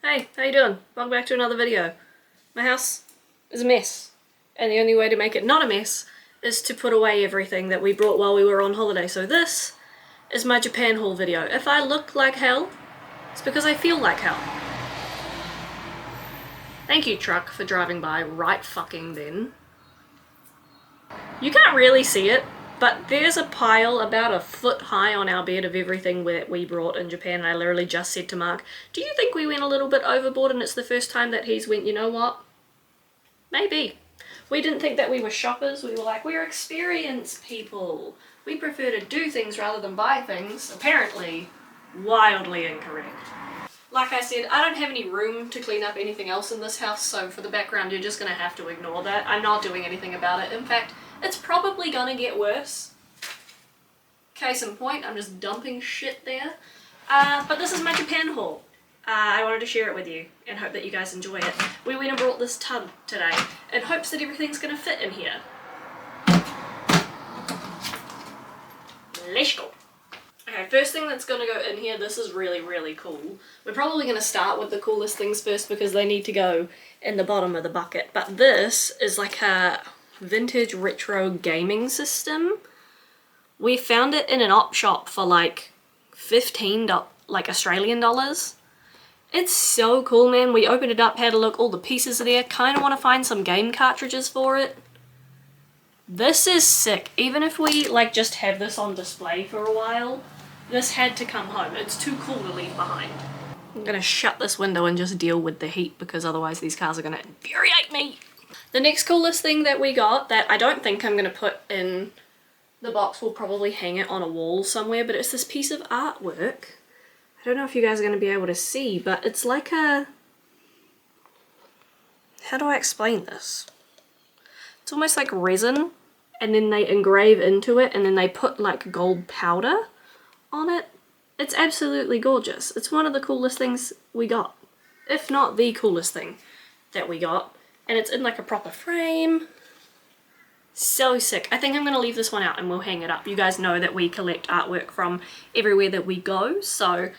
Hey, how you doing? Welcome back to another video. My house is a mess, and the only way to make it not a mess is to put away everything that we brought while we were on holiday. So this is my Japan haul video. If I look like hell, it's because I feel like hell. Thank you, truck, for driving by right fucking then. You can't really see it, but there's a pile about a foot high on our bed of everything that we brought in Japan, and I literally just said to Mark, do you think we went a little bit overboard and it's the first time that he's went, you know what? Maybe. We didn't think that we were shoppers. We were like, we're experienced people. We prefer to do things rather than buy things. Apparently, wildly incorrect. Like I said, I don't have any room to clean up anything else in this house, so for the background you're just going to have to ignore that. I'm not doing anything about it. In fact, it's probably going to get worse. Case in point, I'm just dumping shit there. But this is my Japan haul. I wanted to share it with you and hope that you guys enjoy it. We went and brought this tub today in hopes that everything's going to fit in here. Let's go. Okay, first thing that's going to go in here, this is really, really cool. We're probably going to start with the coolest things first because they need to go in the bottom of the bucket. But this is like a vintage retro gaming system. We found it in an op shop for like $15 Australian dollars. It's so cool, man. We opened it up, had a look, all the pieces are there. Kind of want to find some game cartridges for it. This is sick. Even if we like just have this on display for a while, this had to come home. It's too cool to leave behind. I'm gonna shut this window and just deal with the heat because otherwise these cars are gonna infuriate me. The next coolest thing that we got that I don't think I'm gonna put in the box, we'll probably hang it on a wall somewhere, but it's this piece of artwork. I don't know if you guys are gonna be able to see, but it's like a... How do I explain this? It's almost like resin, and then they engrave into it, and then they put like gold powder on it. It's absolutely gorgeous. It's one of the coolest things we got, if not the coolest thing that we got, and it's in like a proper frame. So sick. I think I'm gonna leave this one out and we'll hang it up. You guys know that we collect artwork from everywhere that we go, so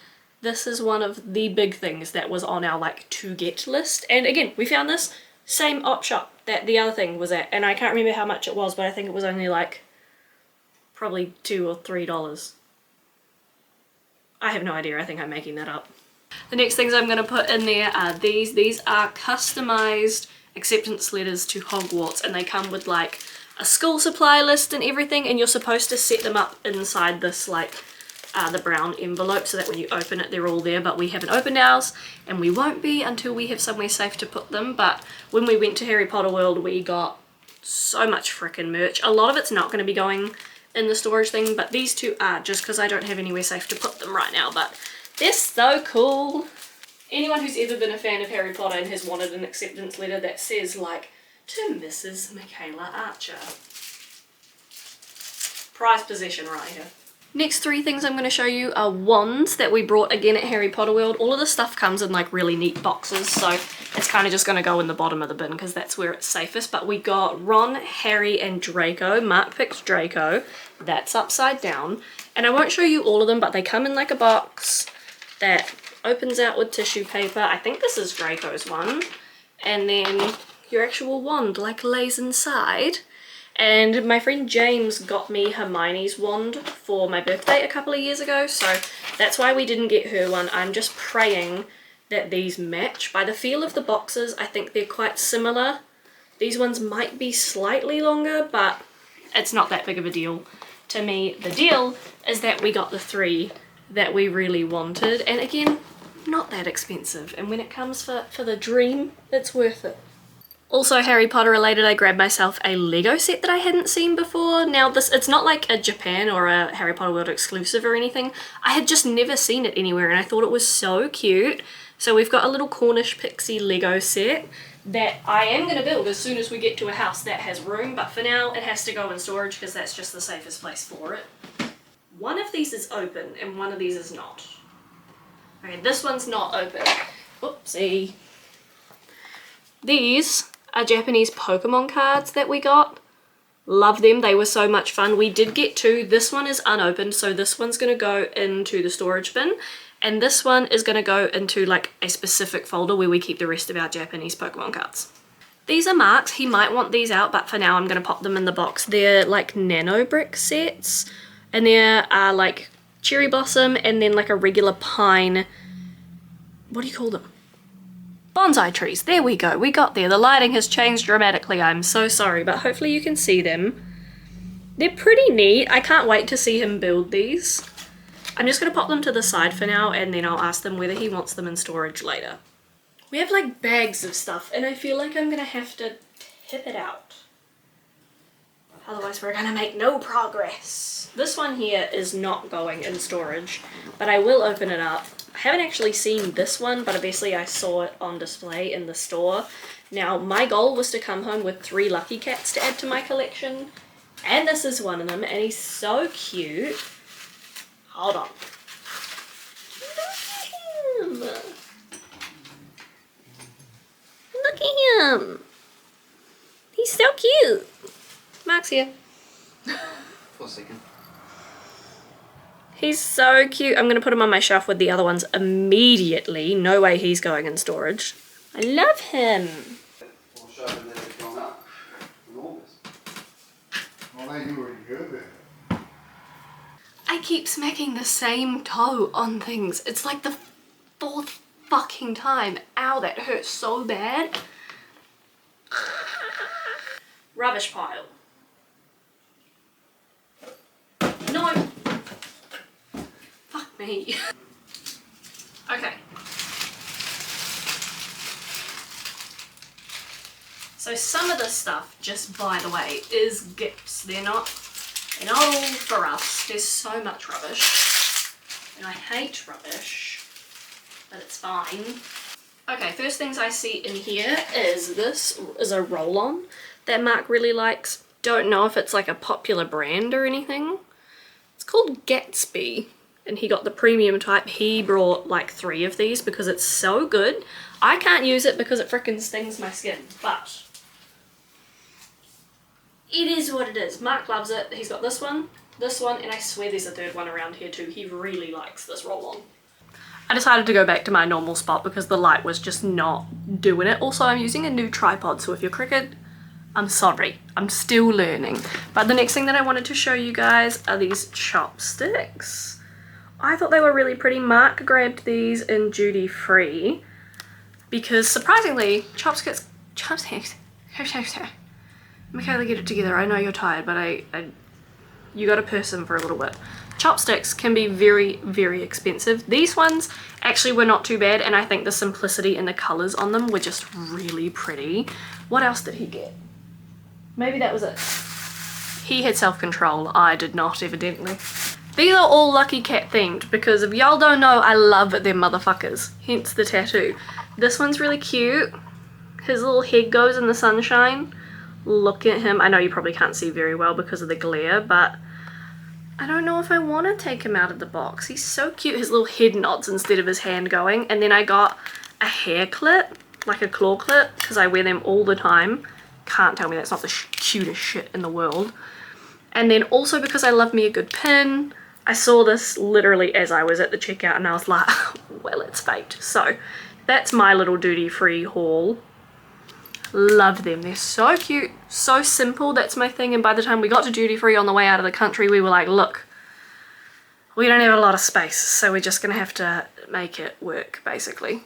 this is one of the big things that was on our like to get list. And again, we found this same op shop that the other thing was at, and I can't remember how much it was, but I think it was only like probably $2 or $3. I have no idea, I think I'm making that up. The next things I'm going to put in there are these. These are customized acceptance letters to Hogwarts, and they come with like a school supply list and everything, and you're supposed to set them up inside this like the brown envelope so that when you open it they're all there, but we haven't opened ours and we won't be until we have somewhere safe to put them. But when we went to Harry Potter World we got so much frickin' merch. A lot of it's not going to be going in the storage thing, but these two are, just because I don't have anywhere safe to put them right now, but they're so cool. Anyone who's ever been a fan of Harry Potter and has wanted an acceptance letter that says like, to Mrs. Michaela Archer. Prized possession right here. Next three things I'm going to show you are wands that we brought again at Harry Potter World. All of the stuff comes in like really neat boxes, so it's kind of just going to go in the bottom of the bin because that's where it's safest. But we got Ron, Harry and Draco. Mark picked Draco. That's upside down. And I won't show you all of them, but they come in like a box that opens out with tissue paper. I think this is Draco's one. And then your actual wand like lays inside. And my friend James got me Hermione's wand for my birthday a couple of years ago, so that's why we didn't get her one. I'm just praying that these match. By the feel of the boxes, I think they're quite similar. These ones might be slightly longer, but it's not that big of a deal to me. The deal is that we got the three that we really wanted, and again, not that expensive. And when it comes for the dream, it's worth it. Also Harry Potter related, I grabbed myself a Lego set that I hadn't seen before. Now it's not like a Japan or a Harry Potter World exclusive or anything. I had just never seen it anywhere and I thought it was so cute. So we've got a little Cornish Pixie Lego set that I am going to build as soon as we get to a house that has room, but for now it has to go in storage because that's just the safest place for it. One of these is open and one of these is not. Okay, this one's not open. Oopsie. These are Japanese Pokemon cards that we got. Love them, they were so much fun. We did get two. This one is unopened, so this one's going to go into the storage bin. And this one is going to go into like a specific folder where we keep the rest of our Japanese Pokemon cards. These are Mark's. He might want these out, but for now I'm going to pop them in the box. They're like nano brick sets, and there are like cherry blossom and then like a regular pine, what do you call them? Bonsai trees. There we go. We got there. The lighting has changed dramatically. I'm so sorry, but hopefully you can see them. They're pretty neat. I can't wait to see him build these. I'm just going to pop them to the side for now, and then I'll ask them whether he wants them in storage later. We have like bags of stuff, and I feel like I'm going to have to tip it out. Otherwise we're going to make no progress. This one here is not going in storage, but I will open it up. I haven't actually seen this one, but obviously I saw it on display in the store. Now, my goal was to come home with 3 Lucky Cats to add to my collection, and this is one of them, and he's so cute. Hold on. Look at him. Look at him. He's so cute. Mark's here. For a second. He's so cute. I'm going to put him on my shelf with the other ones immediately. No way he's going in storage. I love him. I'll show them that they've gone up in August. Well, they knew where you go then. I keep smacking the same toe on things. It's like the 4th fucking time. Ow, that hurts so bad. Rubbish pile. No. Fuck me. Okay. So some of this stuff, just by the way, is gifts. They're not all for us. There's so much rubbish. And I hate rubbish, but it's fine. Okay, first things I see in here is this is a roll-on that Mark really likes. Don't know if it's like a popular brand or anything. It's called Gatsby, and he got the premium type. He brought like 3 of these because it's so good. I can't use it because it frickin' stings my skin, but it is what it is. Mark loves it. He's got this one, and I swear there's a 3rd one around here too. He really likes this roll-on. I decided to go back to my normal spot because the light was just not doing it. Also, I'm using a new tripod, so if you're crooked, I'm sorry. I'm still learning. But the next thing that I wanted to show you guys are these chopsticks. I thought they were really pretty. Mark grabbed these in duty free because surprisingly, chopsticks, Michaela, get it together. I know you're tired, but you got a person for a little bit. Chopsticks can be very, very expensive. These ones actually were not too bad, and I think the simplicity and the colors on them were just really pretty. What else did he get? Maybe that was it. He had self-control. I did not, evidently. These are all Lucky Cat themed because if y'all don't know, I love them motherfuckers. Hence the tattoo. This one's really cute. His little head goes in the sunshine. Look at him. I know you probably can't see very well because of the glare, but I don't know if I want to take him out of the box. He's so cute. His little head nods instead of his hand going. And then I got a hair clip, like a claw clip, because I wear them all the time. Can't tell me that's not the cutest shit in the world. And then also because I love me a good pin, I saw this literally as I was at the checkout and I was like, well, it's fate. So that's my little duty-free haul. Love them. They're so cute, so simple. That's my thing. And by the time we got to duty free on the way out of the country, we were like, look, we don't have a lot of space, so we're just gonna have to make it work, basically.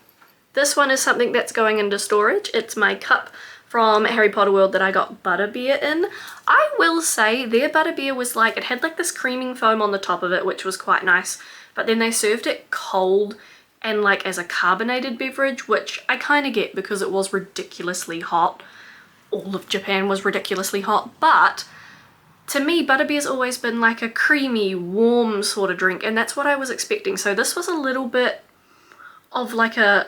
This one is something that's going into storage. It's my cup from Harry Potter World that I got Butterbeer in. I will say their Butterbeer was like, it had like this creaming foam on the top of it, which was quite nice, but then they served it cold and like as a carbonated beverage, which I kind of get because it was ridiculously hot. All of Japan was ridiculously hot, but to me, Butterbeer's always been like a creamy, warm sort of drink, and that's what I was expecting. So this was a little bit of like a,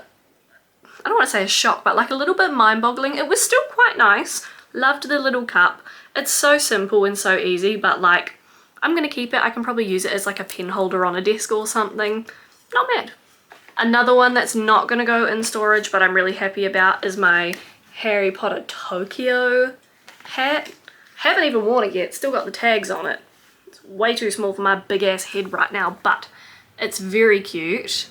I don't want to say a shock, but like a little bit mind-boggling. It was still quite nice. Loved the little cup. It's so simple and so easy, but like, I'm gonna keep it. I can probably use it as like a pen holder on a desk or something. Not bad. Another one that's not going to go in storage but I'm really happy about is my Harry Potter Tokyo hat. Haven't even worn it yet, still got the tags on it. It's way too small for my big ass head right now, but it's very cute.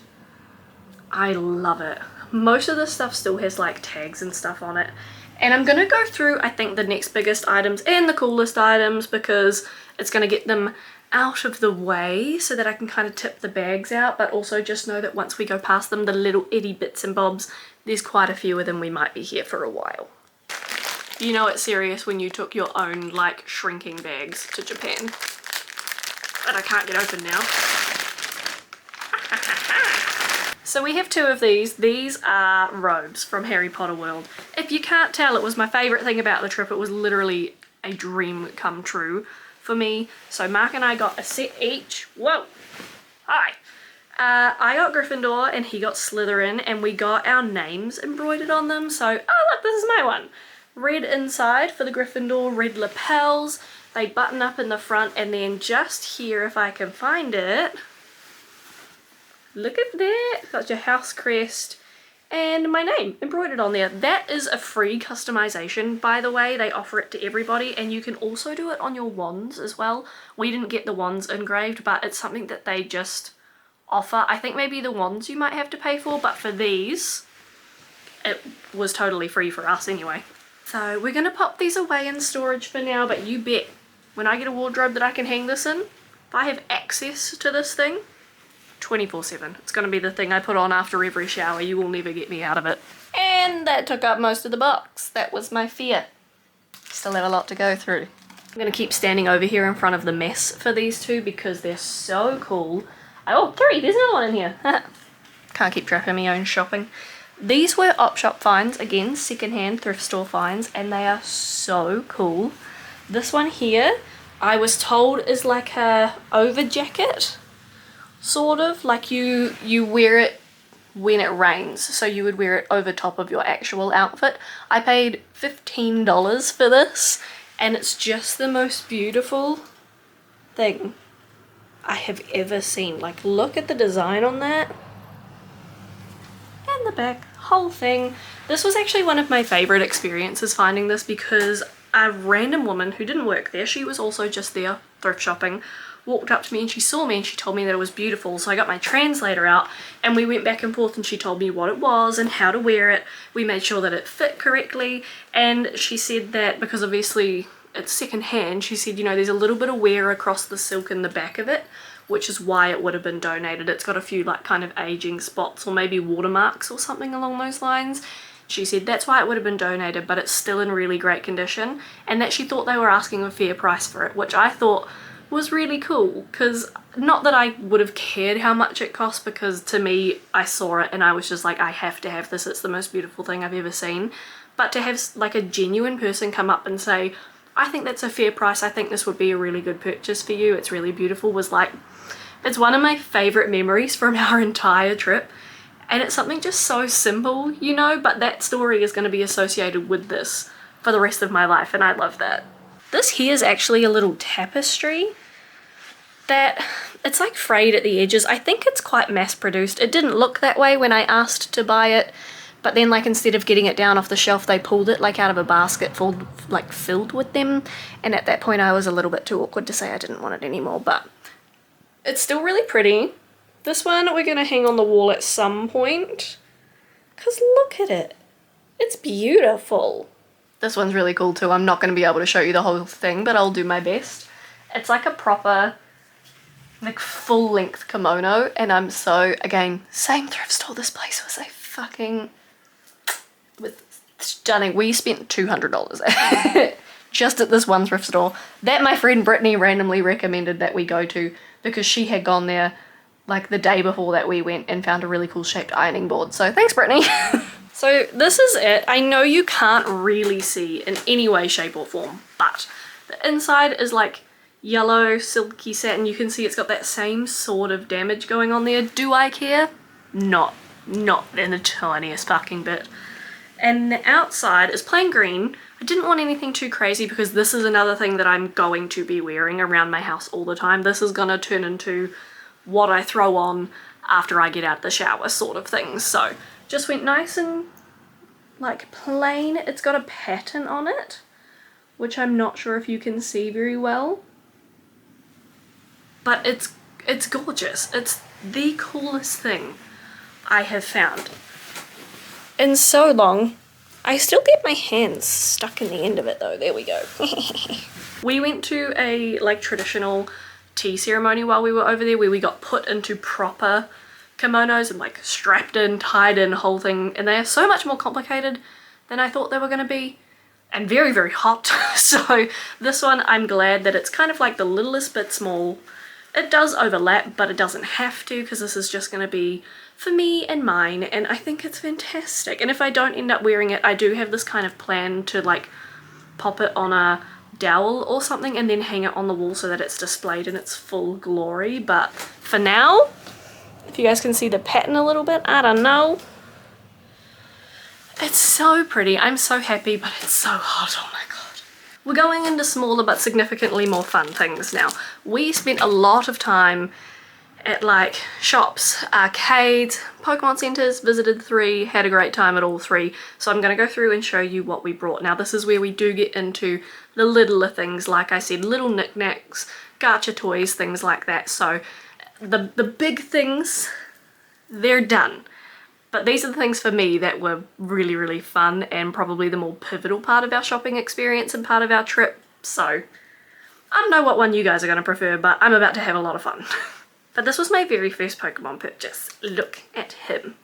I love it. Most of the stuff still has like tags and stuff on it. And I'm gonna go through, I think, the next biggest items and the coolest items because it's gonna get them out of the way so that I can kind of tip the bags out, but also just know that once we go past them, the little itty bits and bobs, there's quite a few of them, we might be here for a while. You know it's serious when you took your own like shrinking bags to Japan. But I can't get open now. So we have two of these. These are robes from Harry Potter World. If you can't tell, it was my favourite thing about the trip. It was literally a dream come true for me. So Mark and I got a set each. Whoa! Hi! I got Gryffindor and he got Slytherin, and we got our names embroidered on them. So, oh look, this is my one. Red inside for the Gryffindor, red lapels. They button up in the front, and then just here, if I can find it, look at that, got your house crest and my name embroidered on there. That is a free customization, by the way. They offer it to everybody, and you can also do it on your wands as well. We didn't get the wands engraved, but it's something that they just offer. I think maybe the wands you might have to pay for, but for these, it was totally free for us anyway. So we're gonna pop these away in storage for now, but you bet when I get a wardrobe that I can hang this in, if I have access to this thing, 24/7. It's going to be the thing I put on after every shower. You will never get me out of it. And that took up most of the box. That was my fear. Still have a lot to go through. I'm going to keep standing over here in front of the mess for these two because they're so cool. Oh, 3! There's another one in here. Can't keep track of my own shopping. These were op shop finds. Again, secondhand thrift store finds. And they are so cool. This one here, I was told is like a over jacket. Sort of, like you wear it when it rains, so you would wear it over top of your actual outfit. I paid $15 for this, and it's just the most beautiful thing I have ever seen. Like, look at the design on that. And the back, whole thing. This was actually one of my favorite experiences finding this because a random woman who didn't work there, she was also just there thrift shopping, walked up to me and she saw me and she told me that it was beautiful. So I got my translator out and we went back and forth, and she told me what it was and how to wear it. We made sure that it fit correctly, and she said that because obviously it's second hand, she said, you know, there's a little bit of wear across the silk in the back of it, which is why it would have been donated. It's got a few like kind of aging spots or maybe watermarks or something along those lines. She said that's why it would have been donated, but it's still in really great condition, and that she thought they were asking a fair price for it, which I thought was really cool, because not that I would have cared how much it cost, because to me, I saw it and I was just like, I have to have this, it's the most beautiful thing I've ever seen. But to have like a genuine person come up and say, I think that's a fair price, I think this would be a really good purchase for you, it's really beautiful, was like, it's one of my favourite memories from our entire trip. And it's something just so simple, you know, but that story is going to be associated with this for the rest of my life, and I love that. This here is actually a little tapestry that it's like frayed at the edges. I think it's quite mass produced. It didn't look that way when I asked to buy it, but then like instead of getting it down off the shelf, they pulled it like out of a basket filled with them, and at that point I was a little bit too awkward to say I didn't want it anymore, but it's still really pretty. This one we're going to hang on the wall at some point, because look at it. It's beautiful. This one's really cool too. I'm not going to be able to show you the whole thing, but I'll do my best. It's like a proper, like full length kimono, and I'm so, again, same thrift store. This place was a fucking, stunning. We spent $200 just at this one thrift store that my friend Brittany randomly recommended that we go to, because she had gone there like the day before that we went and found a really cool shaped ironing board. So thanks, Brittany. So this is it. I know you can't really see in any way, shape or form, but the inside is like yellow silky satin. You can see it's got that same sort of damage going on there. Do I care? Not in the tiniest fucking bit. And the outside is plain green. I didn't want anything too crazy because this is another thing that I'm going to be wearing around my house all the time. This is gonna turn into what I throw on after I get out of the shower sort of thing. So just went nice and like plain. It's got a pattern on it, which I'm not sure if you can see very well, but it's gorgeous. It's the coolest thing I have found in so long. I still get my hands stuck in the end of it though. There we go. We went to a like traditional tea ceremony while we were over there where we got put into proper kimonos and like strapped in, tied in, whole thing, and they are so much more complicated than I thought they were going to be, and very, very hot. So this one, I'm glad that it's kind of like the littlest bit small. It does overlap, but it doesn't have to, because this is just going to be for me and mine, and I think it's fantastic. And if I don't end up wearing it, I do have this kind of plan to like pop it on a dowel or something and then hang it on the wall so that it's displayed in its full glory. But for now, if you guys can see the pattern a little bit, I don't know. It's so pretty. I'm so happy, but it's so hot. Oh my god. We're going into smaller but significantly more fun things now. We spent a lot of time at like shops, arcades, Pokemon centers, visited 3, had a great time at all 3. So I'm going to go through and show you what we brought. Now this is where we do get into the littler things, like I said, little knickknacks, gacha toys, things like that. So the big things, they're done. But these are the things for me that were really, really fun and probably the more pivotal part of our shopping experience and part of our trip. So I don't know what one you guys are going to prefer, but I'm about to have a lot of fun. But this was my very first Pokemon purchase. Look at him.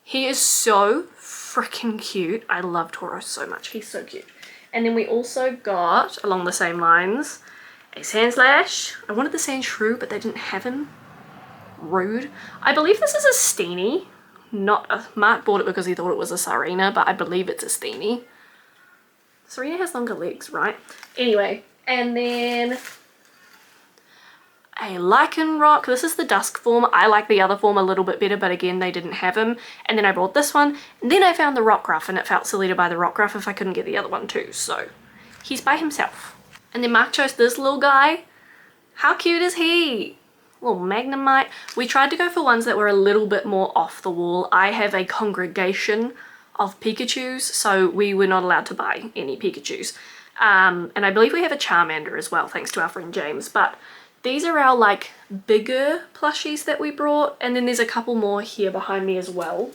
He is so freaking cute. I love Tauros so much. He's so cute. And then we also got, along the same lines, a Sandslash. I wanted the Sandshrew, but they didn't have him. Rude. I believe this is a Steenie. Not a... Mark bought it because he thought it was a Serena, but I believe it's a Steenie. Serena has longer legs, right? Anyway, and then a Lycanroc. This is the Dusk form. I like the other form a little bit better, but again, they didn't have him. And then I bought this one, and then I found the Rockruff, and it felt silly to buy the Rockruff if I couldn't get the other one too, so he's by himself. And then Mark chose this little guy. How cute is he? Little Magnemite. We tried to go for ones that were a little bit more off the wall. I have a congregation of Pikachus, so we were not allowed to buy any Pikachus. And I believe we have a Charmander as well, thanks to our friend James, but these are our like bigger plushies that we brought, and then there's a couple more here behind me as well.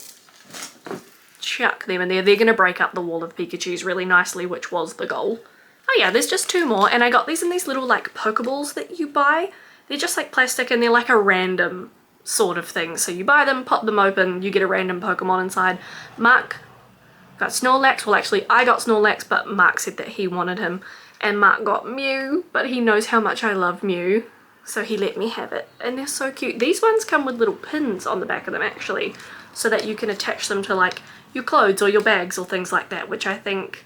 Chuck them in there. They're going to break up the wall of Pikachus really nicely, which was the goal. Oh yeah, there's just 2 more, and I got these in these little like Pokeballs that you buy. They're just like plastic, and they're like a random sort of thing. So you buy them, pop them open, you get a random Pokemon inside. Mark got Snorlax. Well, actually, I got Snorlax, but Mark said that he wanted him. And Mark got Mew, but he knows how much I love Mew, so he let me have it. And they're so cute. These ones come with little pins on the back of them, actually, so that you can attach them to like your clothes or your bags or things like that, which I think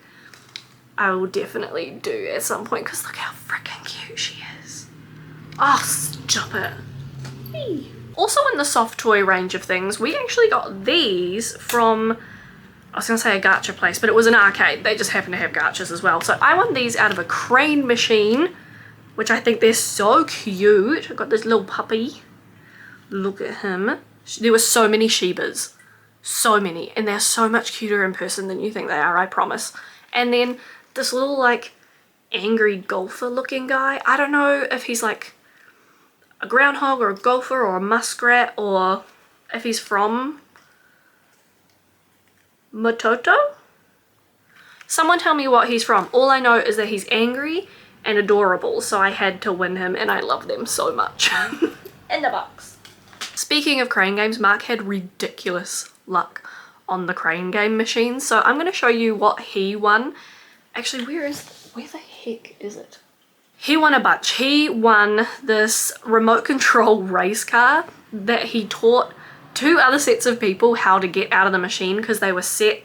I will definitely do at some point, because look how freaking cute she is. Oh, stop it. Hey. Also in the soft toy range of things, we actually got these from, I was going to say a gacha place, but it was an arcade. They just happen to have gachas as well. So I won these out of a crane machine, which I think they're so cute. I've got this little puppy. Look at him. There were so many Shibas. So many. And they're so much cuter in person than you think they are, I promise. And then this little like angry golfer looking guy. I don't know if he's like a groundhog or a golfer or a muskrat, or if he's from Mototo? Someone tell me what he's from. All I know is that he's angry and adorable, so I had to win him, and I love them so much. In the box. Speaking of crane games, Mark had ridiculous luck on the crane game machine, so I'm going to show you what he won. Actually, where the heck is it? He won a bunch. He won this remote control race car that he taught 2 other sets of people how to get out of the machine, because they were set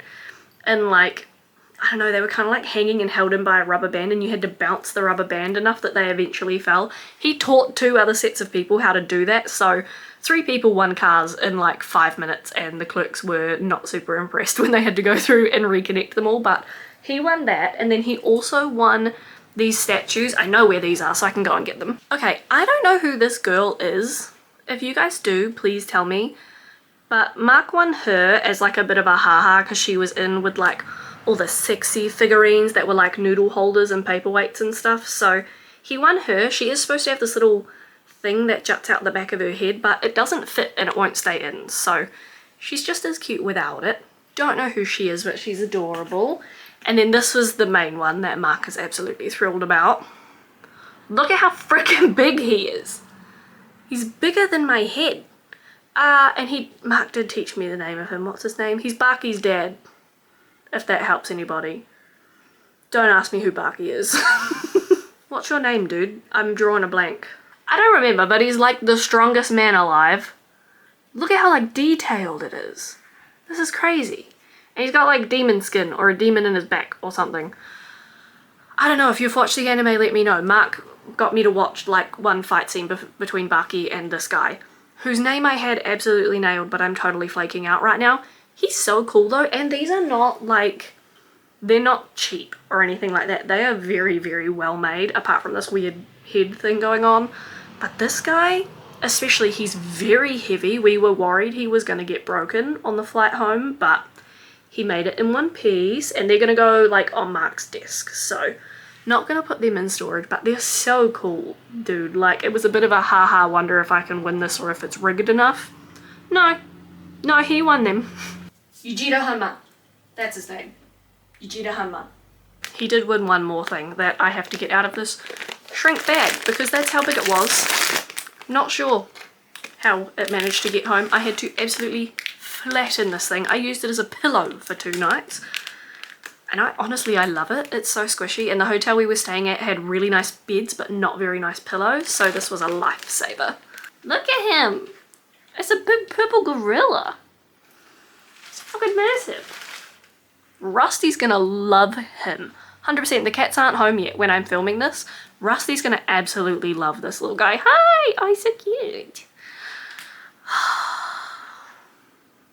in like, I don't know, they were kind of like hanging and held in by a rubber band, and you had to bounce the rubber band enough that they eventually fell. He taught 2 other sets of people how to do that, so 3 people won cars in like 5 minutes, and the clerks were not super impressed when they had to go through and reconnect them all, but he won that. And then he also won these statues. I know where these are, so I can go and get them. Okay, I don't know who this girl is. If you guys do, please tell me. But Mark won her as like a bit of a haha, because she was in with like all the sexy figurines that were like noodle holders and paperweights and stuff. So he won her. She is supposed to have this little thing that juts out the back of her head, but it doesn't fit and it won't stay in, so she's just as cute without it. Don't know who she is, but she's adorable. And then this was the main one that Mark is absolutely thrilled about. Look at how freaking big he is. He's bigger than my head. And Mark did teach me the name of him. What's his name? He's Barky's dad, if that helps anybody. Don't ask me who Barky is. What's your name, dude? I'm drawing a blank. I don't remember, but he's like the strongest man alive. Look at how like detailed it is. This is crazy. And he's got like demon skin or a demon in his back or something. I don't know, if you've watched the anime, let me know. Mark got me to watch like one fight scene between Barky and this guy, whose name I had absolutely nailed, but I'm totally flaking out right now. He's so cool though, and these are not like, they're not cheap or anything like that. They are very, very well made, apart from this weird head thing going on. But this guy, especially, he's very heavy. We were worried he was going to get broken on the flight home, but he made it in one piece, and they're going to go like on Mark's desk. So not going to put them in storage, but they're so cool, dude. Like, it was a bit of a haha wonder if I can win this or if it's rigged enough. No, he won them. Yujiro Hanma, that's his name. Yujiro Hanma. He did win one more thing that I have to get out of this shrink bag, because that's how big it was. Not sure how it managed to get home. I had to absolutely flatten this thing. I used it as a pillow for 2 nights. And honestly, I love it. It's so squishy. And the hotel we were staying at had really nice beds, but not very nice pillows. So this was a lifesaver. Look at him. It's a big purple gorilla. It's fucking massive. Rusty's gonna love him. 100%. The cats aren't home yet when I'm filming this. Rusty's gonna absolutely love this little guy. Hi! Oh, he's so cute.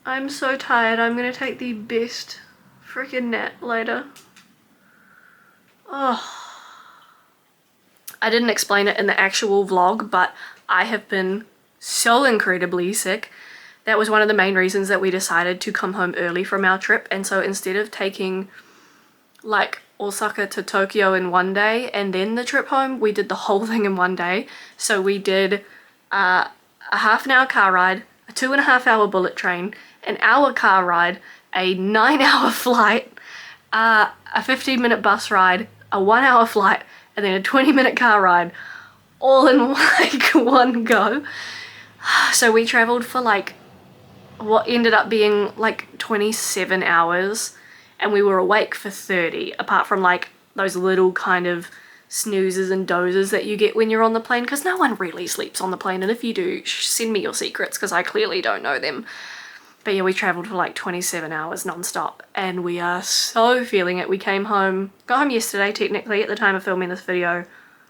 I'm so tired. I'm gonna take the best freaking nap later. Oh. I didn't explain it in the actual vlog, but I have been so incredibly sick. That was one of the main reasons that we decided to come home early from our trip. And so instead of taking like Osaka to Tokyo in one day and then the trip home, we did the whole thing in one day. So we did a half-an-hour car ride, a 2.5-hour bullet train, an hour car ride, a 9-hour flight, a 15-minute bus ride, a 1-hour flight, and then a 20-minute car ride, all in like one go. So we traveled for like what ended up being like 27 hours, and we were awake for 30, apart from like those little kind of snoozes and dozes that you get when you're on the plane, because no one really sleeps on the plane, and if you do, send me your secrets because I clearly don't know them. But yeah, we travelled for like 27 hours non-stop, and we are so feeling it. We got home yesterday technically at the time of filming this video.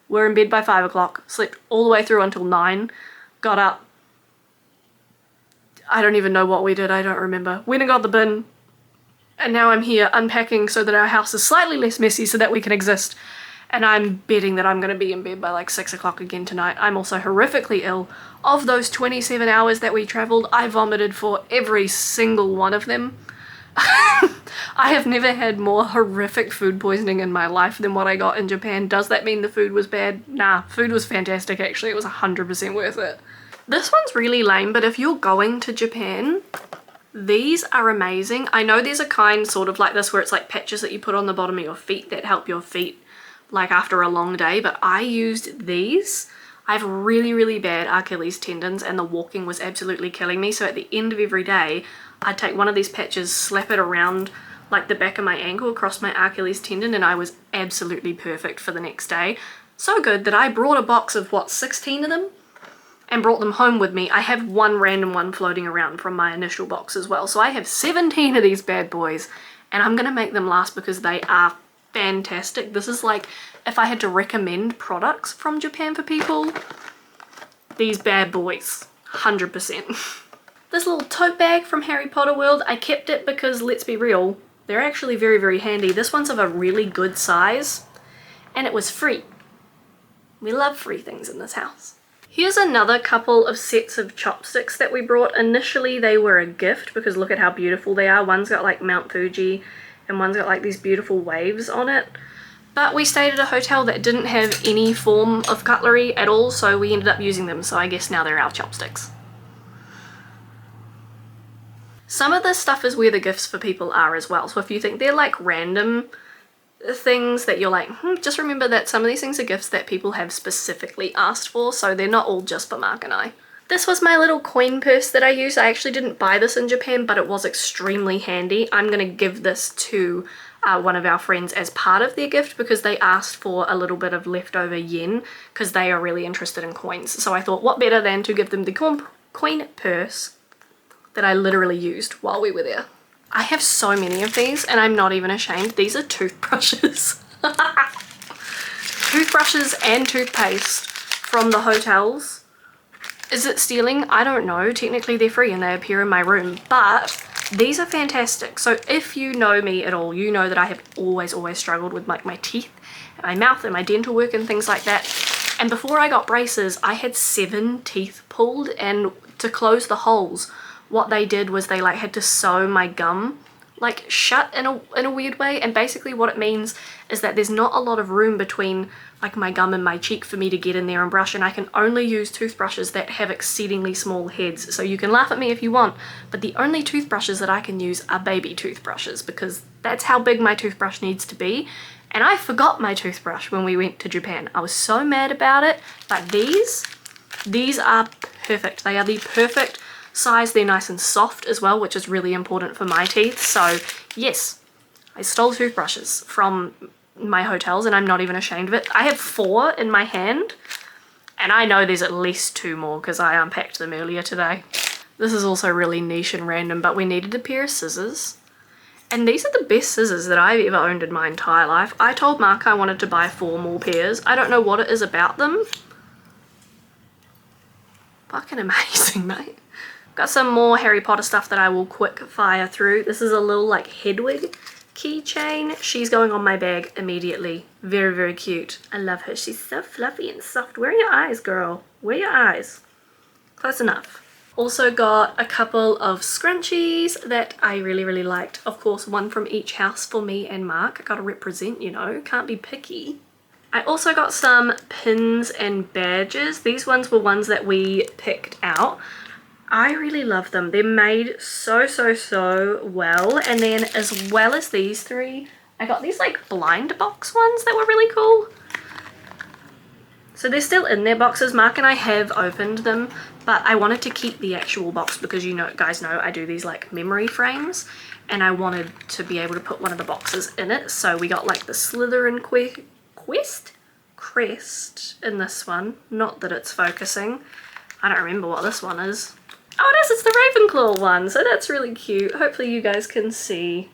We're in bed by 5 o'clock, slept all the way through until 9, got up. I don't even know what we did, I don't remember. Went and got the bin, and now I'm here unpacking so that our house is slightly less messy so that we can exist. And I'm betting that I'm going to be in bed by like 6 o'clock again tonight. I'm also horrifically ill. Of those 27 hours that we travelled, I vomited for every single one of them. I have never had more horrific food poisoning in my life than what I got in Japan. Does that mean the food was bad? Nah, food was fantastic actually. It was 100% worth it. This one's really lame, but if you're going to Japan, these are amazing. I know there's a kind sort of like this where it's like patches that you put on the bottom of your feet that help your feet like after a long day, but I used these. I have really, really bad Achilles tendons and the walking was absolutely killing me. So at the end of every day, I'd take one of these patches, slap it around like the back of my ankle across my Achilles tendon, and I was absolutely perfect for the next day. So good that I brought a box of, what, 16 of them? And brought them home with me. I have one random one floating around from my initial box as well. So I have 17 of these bad boys, and I'm gonna make them last because they are fantastic. This is like, if I had to recommend products from Japan for people, these bad boys, 100%. This little tote bag from Harry Potter World, I kept it because, let's be real, they're actually very, very handy. This one's of a really good size, and it was free. We love free things in this house. Here's another couple of sets of chopsticks that we brought. Initially they were a gift because look at how beautiful they are. One's got like Mount Fuji and one's got like these beautiful waves on it. But we stayed at a hotel that didn't have any form of cutlery at all, so we ended up using them, so I guess now they're our chopsticks. Some of this stuff is where the gifts for people are as well, so if you think they're like random things that you're like, just remember that some of these things are gifts that people have specifically asked for, so they're not all just for Mark and I. This was my little coin purse that I used. I actually didn't buy this in Japan, but it was extremely handy. I'm gonna give this to one of our friends as part of their gift because they asked for a little bit of leftover yen because they are really interested in coins. So I thought, what better than to give them the coin purse that I literally used while we were there. I have so many of these and I'm not even ashamed. These are toothbrushes. Toothbrushes and toothpaste from the hotels. Is it stealing? I don't know. Technically they're free and they appear in my room, but these are fantastic. So if you know me at all, you know that I have always struggled with like my teeth and my mouth and my dental work and things like that. And before I got braces, I had 7 teeth pulled, and to close the holes, what they did was they like had to sew my gum like shut in a weird way, and basically what it means is that there's not a lot of room between like my gum and my cheek for me to get in there and brush, and I can only use toothbrushes that have exceedingly small heads. So you can laugh at me if you want, but the only toothbrushes that I can use are baby toothbrushes because that's how big my toothbrush needs to be. And I forgot my toothbrush when we went to Japan. I was so mad about it, but these are perfect. They are the perfect size. They're nice and soft as well, which is really important for my teeth. So yes, I stole toothbrushes from my hotels and I'm not even ashamed of it. I have 4 in my hand and I know there's at least 2 more because I unpacked them earlier today. This is also really niche and random, but we needed a pair of scissors. And these are the best scissors that I've ever owned in my entire life. I told Mark I wanted to buy 4 more pairs. I don't know what it is about them. Fucking amazing, mate. Got some more Harry Potter stuff that I will quick fire through. This is a little like Hedwig keychain. She's going on my bag immediately. Very, very cute. I love her. She's so fluffy and soft. Where are your eyes, girl? Where are your eyes? Close enough. Also got a couple of scrunchies that I really, really liked. Of course, one from each house for me and Mark. I gotta represent, you know, can't be picky. I also got some pins and badges. These ones were ones that we picked out. I really love them. They're made so well. And then as well as these 3, I got these like blind box ones that were really cool. So they're still in their boxes. Mark and I have opened them, but I wanted to keep the actual box because you know, guys know I do these like memory frames and I wanted to be able to put one of the boxes in it. So we got like the Slytherin crest in this one. Not that it's focusing. I don't remember what this one is. Oh, it is, it's the Ravenclaw one, so that's really cute. Hopefully you guys can see.